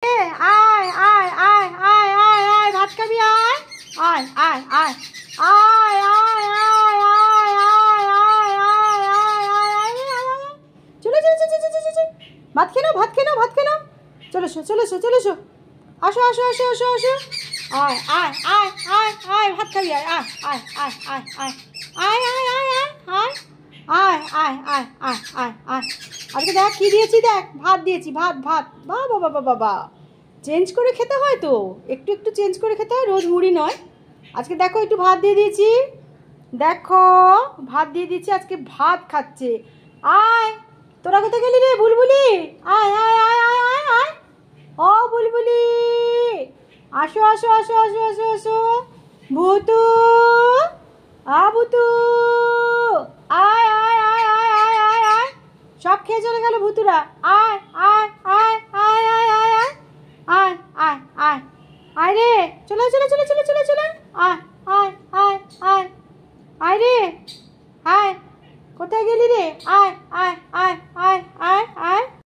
আয় আয় আয় আয় আয় আয় ভাত খাবি আয় আয় আয় আয় আয় আয় আয় আয় আয় আয় আয় আয় আয় চলে চলে চলে চলে চলে ভাত খেয়ে নাও ভাত খেয়ে নাও ভাত খেয়ে নাও চলে এসো চলে এসো চলে এসো আসো আসো আসো আসো আসো আয় আয় আয় আয় আয় ভাত খাবি আয় আয় আয় আয় আয় আয় আয় আয় আয় আয় আয় আয় আয় আয় আয় আয় আয় আজকে দেখ কী দিয়েছি দেখ ভাত দিয়েছি ভাত ভাত বাবা বাবা বাবা চেঞ্জ করে খেতে হয় তো একটু একটু চেঞ্জ করে খেতে হয় রোজ মুড়ি নয় আজকে দেখো একটু ভাত দিয়ে দিয়েছি দেখো ভাত দিয়ে দিয়েছি আজকে ভাত খাচ্ছে আয় তোরা কোথায় গেলি রে বুলবুলি আয় আয় আয় আয় আয় আয় ও বুলবুলি আসো আসো আসো আসো আসো আসো ভূতু ভূতু আয় আয় আয় আয় আয় আয় আয় সব খেয়ে চলে গেল ভূতুরা আয় আয় আয় আয় আয় আয় আয় আয় আয় আয় আয় রে চলে চলে চলে চলে চলে চলে আয় আয় আয় আয় আয় রে আয় কোথায় গেলি রে আয় আয় আয় আয় আয় আয়